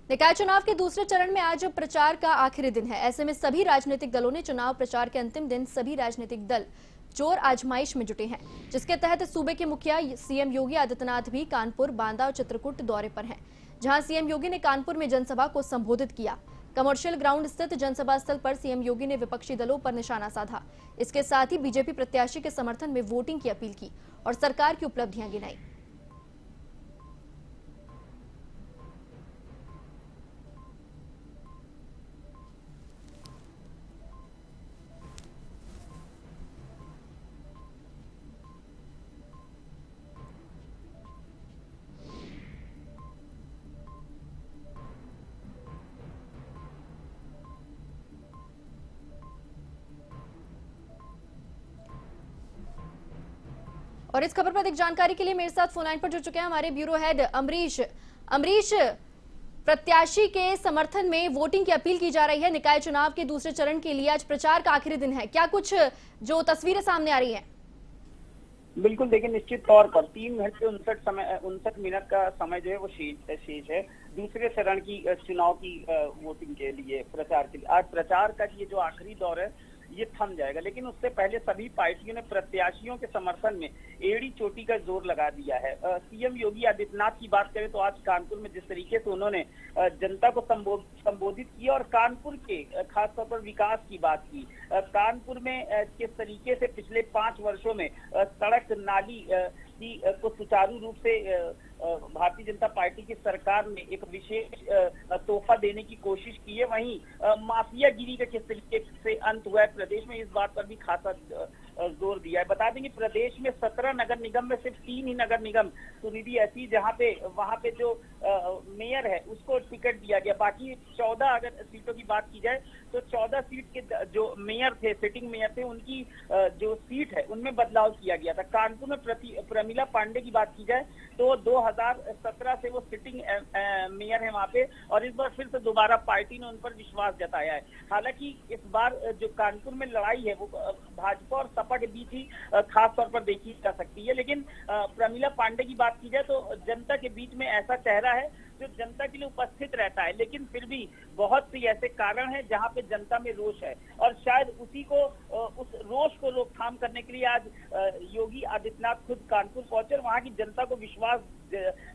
निकाय चुनाव के दूसरे चरण में आज प्रचार का आखिरी दिन है। ऐसे में सभी राजनीतिक दलों ने चुनाव प्रचार के अंतिम दिन सभी राजनीतिक दल जोर आजमाइश में जुटे हैं, जिसके तहत सूबे के मुखिया सीएम योगी आदित्यनाथ भी कानपुर, बांदा और चित्रकूट दौरे पर हैं। जहां सीएम योगी ने कानपुर में जनसभा को संबोधित किया। कमर्शियल ग्राउंड स्थित जनसभा स्थल पर सीएम योगी ने विपक्षी दलों पर निशाना साधा। इसके साथ ही बीजेपी प्रत्याशी के समर्थन में वोटिंग की अपील की और सरकार की उपलब्धियां गिनाई। और इस खबर पर अधिक जानकारी के लिए मेरे साथ फोन लाइन पर जुड़ चुके हैं हमारे ब्यूरो हेड अमरीश। अमरीश, प्रत्याशी के समर्थन में वोटिंग की अपील की जा रही है निकाय चुनाव के दूसरे चरण के लिए। आज प्रचार का आखिरी दिन है, क्या कुछ जो तस्वीरें सामने आ रही हैं? बिल्कुल, देखिए निश्चित तौर पर 3 घंटे 59 मिनट का समय जो है वो शेष है दूसरे चरण की चुनाव की वोटिंग के लिए, प्रचार के लिए। आज प्रचार का ये जो आखिरी दौर है ये थम जाएगा, लेकिन उससे पहले सभी पार्टियों ने प्रत्याशियों के समर्थन में एड़ी चोटी का जोर लगा दिया है। सीएम योगी आदित्यनाथ की बात करें तो आज कानपुर में जिस तरीके से उन्होंने जनता को संबोधित किया और कानपुर के खासतौर पर विकास की बात की, कानपुर में किस तरीके से पिछले 5 वर्षों में सड़क नाली को सुचारू रूप से भारतीय जनता पार्टी की सरकार ने एक विशेष तोहफा देने की कोशिश की है। वहीं माफियागिरी का किस तरीके से अंत हुआ है प्रदेश में, इस बात पर भी खासा जोर दिया है। बता देंगे प्रदेश में 17 नगर निगम में सिर्फ 3 ही नगर निगम सुनिधि ऐसी जहां पे वहां पे जो मेयर है उसको टिकट दिया गया। बाकी 14 अगर सीटों की बात की जाए तो 14 सीट के जो मेयर थे, सिटिंग मेयर थे, उनकी जो सीट है उनमें बदलाव किया गया था। कानपुर में प्रमिला पांडे की बात की जाए तो 2017 से वो सिटिंग मेयर है वहां पे, और इस बार फिर से दोबारा पार्टी ने उन पर विश्वास जताया है। हालांकि इस बार जो कानपुर में लड़ाई है वो भाजपा और सपा के बीच ही खास तौर पर देखी जा सकती है। लेकिन प्रमिला पांडे की बात की जाए तो जनता के बीच में ऐसा चेहरा है जो जनता के लिए उपस्थित रहता है, लेकिन फिर भी बहुत सी ऐसे कारण हैं जहां पे जनता में रोष है, और शायद उसी को उस रोष को रोकथाम करने के लिए आज योगी आदित्यनाथ खुद कानपुर पहुंचे और वहां की जनता को विश्वास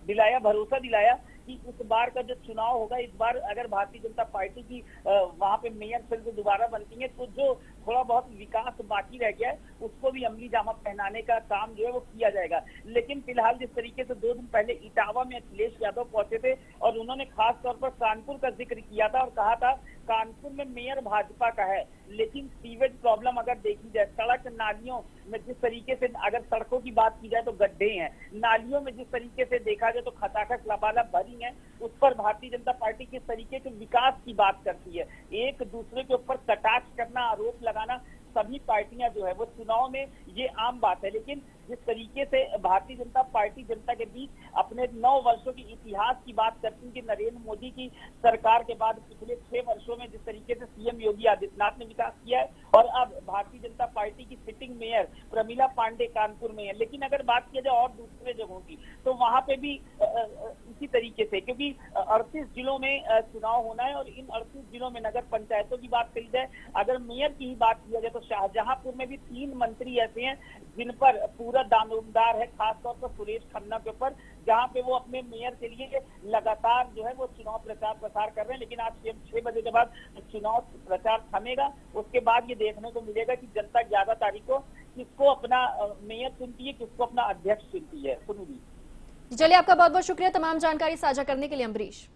दिलाया, भरोसा दिलाया कि इस बार का जो चुनाव होगा, इस बार अगर भारतीय जनता पार्टी की वहां पे मेयर फिर से दोबारा बनती है तो जो थोड़ा बहुत विकास बाकी रह गया है उसको भी अमली जामा पहनाने का काम जो है वो किया जाएगा। लेकिन फिलहाल जिस तरीके से 2 दिन पहले इटावा में अखिलेश यादव पहुंचे थे और उन्होंने खास तौर पर कानपुर का जिक्र किया था और कहा था कानपुर में मेयर भाजपा का है, लेकिन सीवेज प्रॉब्लम अगर देखी जाए, सड़क नालियों में जिस तरीके से, अगर सड़कों की बात की जाए तो गड्ढे हैं, नालियों में जिस तरीके से देखा जाए तो खचाखच लबालब भरी है, उस पर भारतीय जनता पार्टी किस तरीके के विकास की बात करती है। एक दूसरे के ऊपर कटाक्ष करना, आरोप लगाना सभी पार्टियां जो है वो चुनाव में ये आम बात है। लेकिन जिस तरीके से भारतीय जनता पार्टी जनता के बीच अपने 9 वर्षों के इतिहास की बात करती है कि नरेंद्र मोदी की सरकार के बाद पिछले 6 वर्षों में जिस तरीके से सीएम योगी आदित्यनाथ ने विकास किया है, और अब भारतीय जनता पार्टी की सिटिंग मेयर प्रमिला पांडे कानपुर में है। लेकिन अगर बात किया जाए और दूसरे जगहों की तो वहां पे भी इसी तरीके से, क्योंकि 38 जिलों में चुनाव होना है और इन 38 जिलों में नगर पंचायतों की बात करी जाए, अगर मेयर की ही बात किया जाए तो शाहजहांपुर में भी 3 मंत्री ऐसे हैं जिन पर पूरा दारोमदार है, खासतौर पर सुरेश खन्ना के ऊपर, जहां पे वो अपने मेयर के लिए लगातार जो है वो चुनाव प्रचार प्रसार कर रहे हैं। लेकिन आज 6 बजे के बाद चुनाव प्रचार थमेगा, उसके बाद ये देखने को मिलेगा कि जनता 11 तारीख को किसको अपना मेयर चुनती है, किसको अपना अध्यक्ष चुनती है। सुनिधि, चलिए, आपका बहुत बहुत शुक्रिया तमाम जानकारी साझा करने के लिए अमरीश।